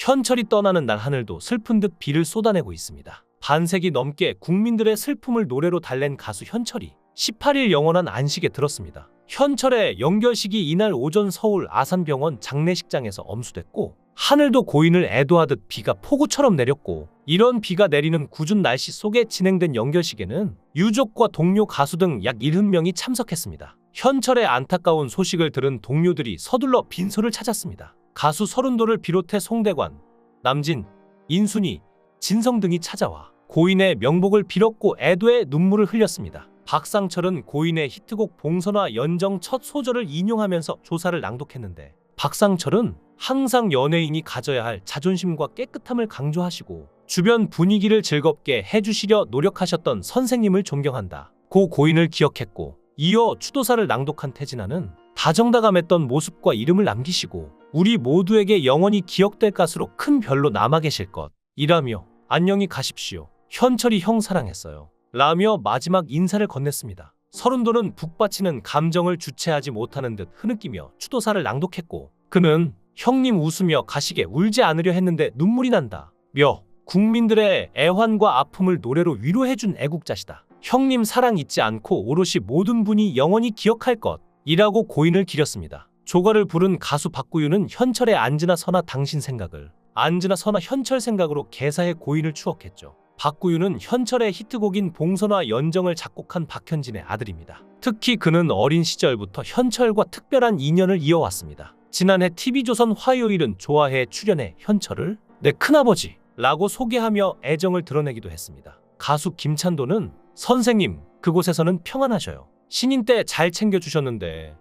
현철이 떠나는 날 하늘도 슬픈 듯 비를 쏟아내고 있습니다. 반세기 넘게 국민들의 슬픔을 노래로 달랜 가수 현철이 18일 영원한 안식에 들었습니다. 현철의 영결식이 이날 오전 서울 아산병원 장례식장에서 엄수됐고, 하늘도 고인을 애도하듯 비가 폭우처럼 내렸고, 이런 비가 내리는 궂은 날씨 속에 진행된 영결식에는 유족과 동료 가수 등 약 70명이 참석했습니다. 현철의 안타까운 소식을 들은 동료들이 서둘러 빈소를 찾았습니다. 가수 서른도를 비롯해 송대관, 남진, 인순이, 진성 등이 찾아와 고인의 명복을 빌었고 애도의 눈물을 흘렸습니다. 박상철은 고인의 히트곡 봉선화 연정 첫 소절을 인용하면서 조사를 낭독했는데, 박상철은 항상 연예인이 가져야 할 자존심과 깨끗함을 강조하시고 주변 분위기를 즐겁게 해주시려 노력하셨던 선생님을 존경한다 고 고인을 기억했고, 이어 추도사를 낭독한 태진아는 다정다감했던 모습과 이름을 남기시고 우리 모두에게 영원히 기억될 가수로 큰 별로 남아 계실 것이라며 안녕히 가십시오. 현철이 형 사랑했어요. 라며 마지막 인사를 건넸습니다. 서른도는 북받치는 감정을 주체하지 못하는 듯 흐느끼며 추도사를 낭독했고, 그는 형님 웃으며 가시게 울지 않으려 했는데 눈물이 난다 며 국민들의 애환과 아픔을 노래로 위로해준 애국자시다. 형님 사랑 잊지 않고 오롯이 모든 분이 영원히 기억할 것이라고 고인을 기렸습니다. 조가를 부른 가수 박구윤은 현철의 안즈나 서나 당신 생각을, 안즈나 서나 현철 생각으로 개사해 고인을 추억했죠. 박구윤은 현철의 히트곡인 봉선화 연정을 작곡한 박현진의 아들입니다. 특히 그는 어린 시절부터 현철과 특별한 인연을 이어왔습니다. 지난해 TV조선 화요일은 좋아해에 출연해 현철을 내 큰아버지 라고 소개하며 애정을 드러내기도 했습니다. 가수 김찬도는 선생님, 그곳에서는 평안하셔요. 신인 때 잘 챙겨주셨는데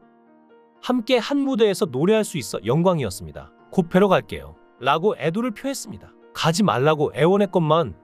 함께 한 무대에서 노래할 수 있어 영광이었습니다. 곧 뵈러 갈게요 라고 애도를 표했습니다. 가지 말라고 애원했건만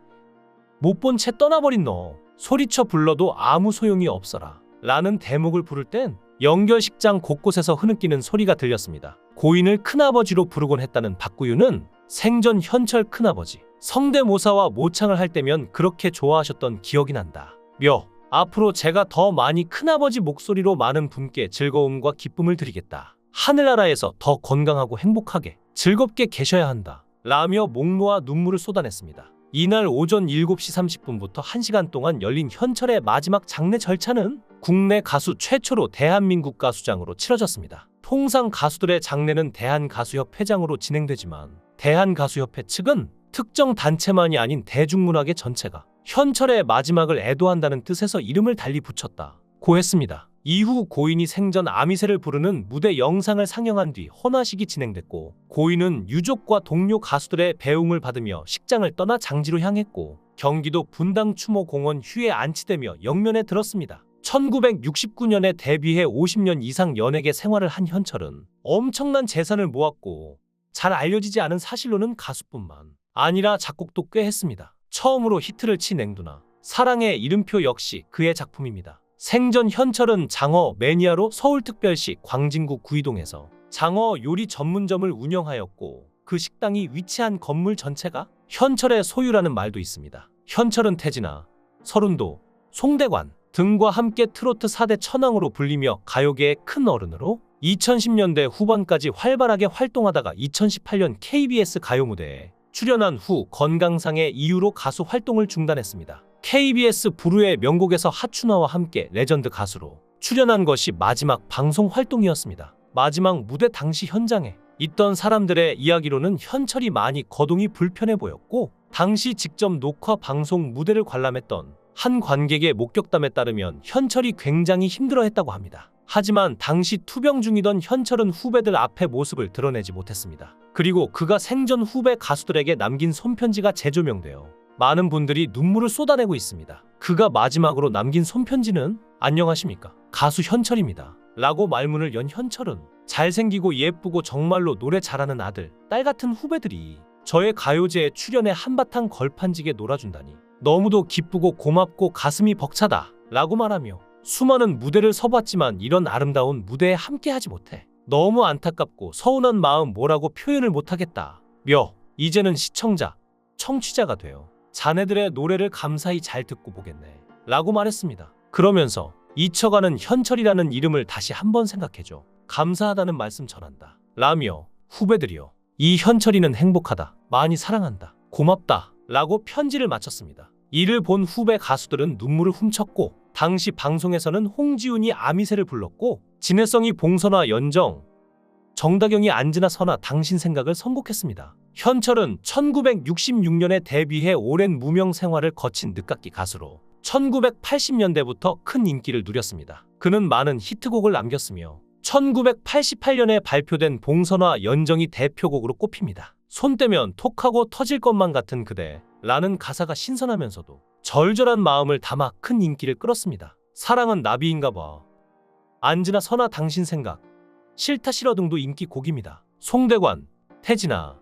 못 본 채 떠나버린 너, 소리쳐 불러도 아무 소용이 없어라 라는 대목을 부를 땐 영결식장 곳곳에서 흐느끼는 소리가 들렸습니다. 고인을 큰아버지로 부르곤 했다는 박구윤은 생전 현철 큰아버지 성대모사와 모창을 할 때면 그렇게 좋아하셨던 기억이 난다 며 앞으로 제가 더 많이 큰아버지 목소리로 많은 분께 즐거움과 기쁨을 드리겠다. 하늘나라에서 더 건강하고 행복하게 즐겁게 계셔야 한다 라며 목 놓아 눈물을 쏟아냈습니다. 이날 오전 7시 30분부터 1시간 동안 열린 현철의 마지막 장례 절차는 국내 가수 최초로 대한민국 가수장으로 치러졌습니다. 통상 가수들의 장례는 대한가수협회장으로 진행되지만 대한가수협회 측은 특정 단체만이 아닌 대중문화계 전체가 현철의 마지막을 애도한다는 뜻에서 이름을 달리 붙였다고 했습니다. 이후 고인이 생전 아미새를 부르는 무대 영상을 상영한 뒤 헌화식이 진행됐고, 고인은 유족과 동료 가수들의 배웅을 받으며 식장을 떠나 장지로 향했고, 경기도 분당 추모공원 휴에 안치되며 영면에 들었습니다. 1969년에 데뷔해 50년 이상 연예계 생활을 한 현철은 엄청난 재산을 모았고, 잘 알려지지 않은 사실로는 가수뿐만 아니라 작곡도 꽤 했습니다. 처음으로 히트를 친 앵두나, 사랑의 이름표 역시 그의 작품입니다. 생전 현철은 장어 매니아로 서울특별시 광진구 구이동에서 장어 요리 전문점을 운영하였고, 그 식당이 위치한 건물 전체가 현철의 소유라는 말도 있습니다. 현철은 태진아, 서른도, 송대관 등과 함께 트로트 4대 천왕으로 불리며 가요계의 큰 어른으로 2010년대 후반까지 활발하게 활동하다가 2018년 KBS 가요 무대에 출연한 후 건강상의 이유로 가수 활동을 중단했습니다. KBS 부르의 명곡에서 하춘화와 함께 레전드 가수로 출연한 것이 마지막 방송 활동이었습니다. 마지막 무대 당시 현장에 있던 사람들의 이야기로는 현철이 많이 거동이 불편해 보였고, 당시 직접 녹화 방송 무대를 관람했던 한 관객의 목격담에 따르면 현철이 굉장히 힘들어했다고 합니다. 하지만 당시 투병 중이던 현철은 후배들 앞에 모습을 드러내지 못했습니다. 그리고 그가 생전 후배 가수들에게 남긴 손편지가 재조명되어 많은 분들이 눈물을 쏟아내고 있습니다. 그가 마지막으로 남긴 손편지는 안녕하십니까? 가수 현철입니다. 라고 말문을 연 현철은 잘생기고 예쁘고 정말로 노래 잘하는 아들, 딸 같은 후배들이 저의 가요제에 출연해 한바탕 걸판지게 놀아준다니 너무도 기쁘고 고맙고 가슴이 벅차다 라고 말하며 수많은 무대를 서봤지만 이런 아름다운 무대에 함께하지 못해 너무 안타깝고 서운한 마음 뭐라고 표현을 못하겠다 며 이제는 시청자, 청취자가 되어 자네들의 노래를 감사히 잘 듣고 보겠네 라고 말했습니다. 그러면서 잊혀가는 현철이라는 이름을 다시 한번 생각해줘 감사하다는 말씀 전한다 라며 후배들이여 이 현철이는 행복하다, 많이 사랑한다, 고맙다 라고 편지를 마쳤습니다. 이를 본 후배 가수들은 눈물을 훔쳤고 당시 방송에서는 홍지훈이 아미새를 불렀고 진해성이 봉선화 연정, 정다경이 안즈나 선아 당신 생각을 선곡했습니다. 현철은 1966년에 데뷔해 오랜 무명 생활을 거친 늦깎이 가수로 1980년대부터 큰 인기를 누렸습니다. 그는 많은 히트곡을 남겼으며 1988년에 발표된 봉선화 연정이 대표곡으로 꼽힙니다. 손 떼면 톡하고 터질 것만 같은 그대 라는 가사가 신선하면서도 절절한 마음을 담아 큰 인기를 끌었습니다. 사랑은 나비인가 봐, 안즈나 선아 당신 생각, 싫다 싫어 등도 인기 곡입니다. 송대관, 태진아,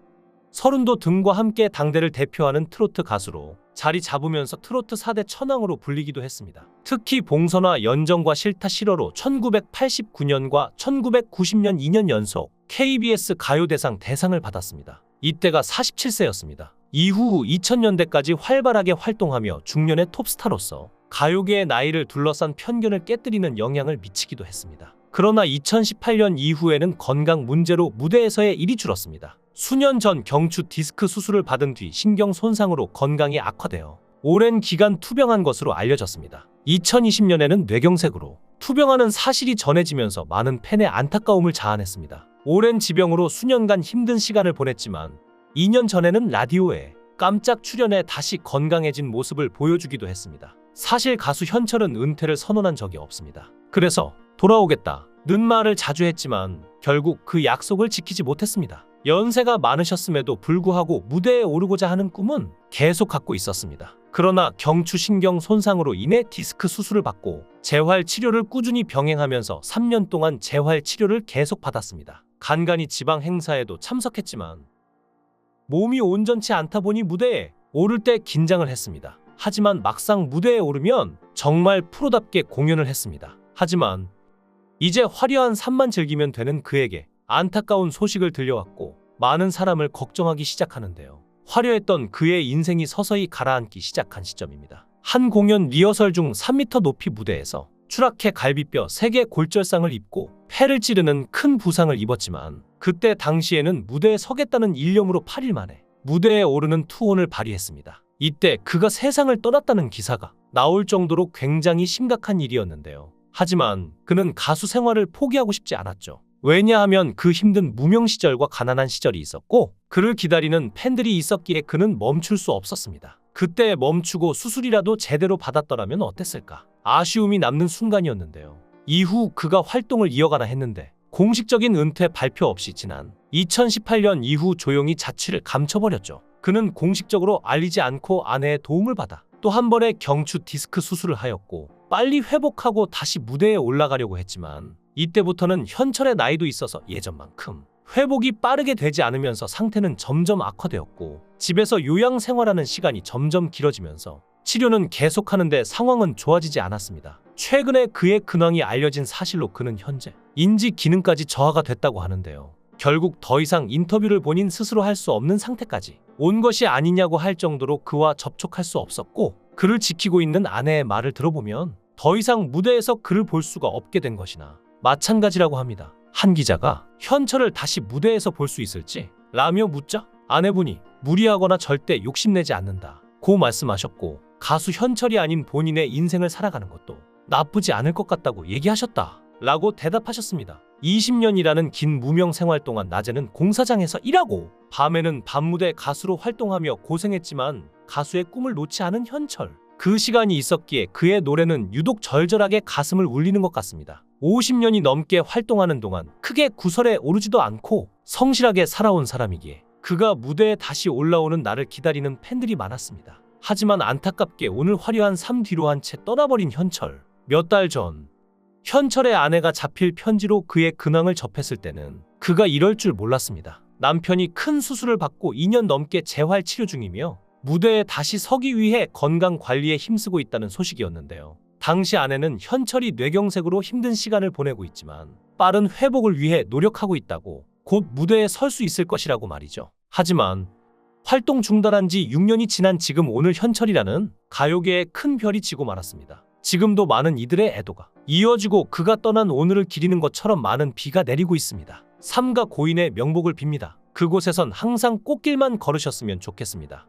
서른도 등과 함께 당대를 대표하는 트로트 가수로 자리 잡으면서 트로트 4대 천왕으로 불리기도 했습니다. 특히 봉선화 연정과 싫다 싫어로 1989년과 1990년 2년 연속 KBS 가요대상 대상을 받았습니다. 이때가 47세였습니다. 이후 2000년대까지 활발하게 활동하며 중년의 톱스타로서 가요계의 나이를 둘러싼 편견을 깨뜨리는 영향을 미치기도 했습니다. 그러나 2018년 이후에는 건강 문제로 무대에서의 일이 줄었습니다. 수년 전 경추 디스크 수술을 받은 뒤 신경 손상으로 건강이 악화되어 오랜 기간 투병한 것으로 알려졌습니다. 2020년에는 뇌경색으로 투병하는 사실이 전해지면서 많은 팬의 안타까움을 자아냈습니다. 오랜 지병으로 수년간 힘든 시간을 보냈지만 2년 전에는 라디오에 깜짝 출연해 다시 건강해진 모습을 보여주기도 했습니다. 사실 가수 현철은 은퇴를 선언한 적이 없습니다. 그래서 돌아오겠다는 말을 자주 했지만 결국 그 약속을 지키지 못했습니다. 연세가 많으셨음에도 불구하고 무대에 오르고자 하는 꿈은 계속 갖고 있었습니다. 그러나 경추 신경 손상으로 인해 디스크 수술을 받고 재활 치료를 꾸준히 병행하면서 3년 동안 재활 치료를 계속 받았습니다. 간간히 지방 행사에도 참석했지만 몸이 온전치 않다 보니 무대에 오를 때 긴장을 했습니다. 하지만 막상 무대에 오르면 정말 프로답게 공연을 했습니다. 하지만 이제 화려한 삶만 즐기면 되는 그에게 안타까운 소식을 들려왔고 많은 사람을 걱정하기 시작하는데요. 화려했던 그의 인생이 서서히 가라앉기 시작한 시점입니다. 한 공연 리허설 중 3m 높이 무대에서 추락해 갈비뼈 3개 골절상을 입고 폐를 찌르는 큰 부상을 입었지만 그때 당시에는 무대에 서겠다는 일념으로 8일 만에 무대에 오르는 투혼을 발휘했습니다. 이때 그가 세상을 떠났다는 기사가 나올 정도로 굉장히 심각한 일이었는데요. 하지만 그는 가수 생활을 포기하고 싶지 않았죠. 왜냐하면 그 힘든 무명 시절과 가난한 시절이 있었고 그를 기다리는 팬들이 있었기에 그는 멈출 수 없었습니다. 그때 멈추고 수술이라도 제대로 받았더라면 어땠을까? 아쉬움이 남는 순간이었는데요. 이후 그가 활동을 이어가나 했는데 공식적인 은퇴 발표 없이 지난 2018년 이후 조용히 자취를 감춰버렸죠. 그는 공식적으로 알리지 않고 아내의 도움을 받아 또 한 번의 경추 디스크 수술을 하였고 빨리 회복하고 다시 무대에 올라가려고 했지만 이때부터는 현철의 나이도 있어서 예전만큼 회복이 빠르게 되지 않으면서 상태는 점점 악화되었고 집에서 요양 생활하는 시간이 점점 길어지면서 치료는 계속하는데 상황은 좋아지지 않았습니다. 최근에 그의 근황이 알려진 사실로 그는 현재 인지 기능까지 저하가 됐다고 하는데요. 결국 더 이상 인터뷰를 본인 스스로 할 수 없는 상태까지 온 것이 아니냐고 할 정도로 그와 접촉할 수 없었고 그를 지키고 있는 아내의 말을 들어보면 더 이상 무대에서 그를 볼 수가 없게 된 것이나 마찬가지라고 합니다. 한 기자가 현철을 다시 무대에서 볼 수 있을지 라며 묻자 아내분이 무리하거나 절대 욕심내지 않는다고 말씀하셨고 가수 현철이 아닌 본인의 인생을 살아가는 것도 나쁘지 않을 것 같다고 얘기하셨다 라고 대답하셨습니다. 20년이라는 긴 무명 생활 동안 낮에는 공사장에서 일하고 밤에는 밤무대 가수로 활동하며 고생했지만 가수의 꿈을 놓지 않은 현철. 그 시간이 있었기에 그의 노래는 유독 절절하게 가슴을 울리는 것 같습니다. 50년이 넘게 활동하는 동안 크게 구설에 오르지도 않고 성실하게 살아온 사람이기에 그가 무대에 다시 올라오는 날을 기다리는 팬들이 많았습니다. 하지만 안타깝게 오늘 화려한 삶 뒤로 한 채 떠나버린 현철. 몇 달 전 현철의 아내가 자필 편지로 그의 근황을 접했을 때는 그가 이럴 줄 몰랐습니다. 남편이 큰 수술을 받고 2년 넘게 재활 치료 중이며 무대에 다시 서기 위해 건강 관리에 힘쓰고 있다는 소식이었는데요. 당시 아내는 현철이 뇌경색으로 힘든 시간을 보내고 있지만 빠른 회복을 위해 노력하고 있다고 곧 무대에 설 수 있을 것이라고 말이죠. 하지만 활동 중단한 지 6년이 지난 지금 오늘 현철이라는 가요계에 큰 별이 지고 말았습니다. 지금도 많은 이들의 애도가 이어지고 그가 떠난 오늘을 기리는 것처럼 많은 비가 내리고 있습니다. 삼가 고인의 명복을 빕니다. 그곳에선 항상 꽃길만 걸으셨으면 좋겠습니다.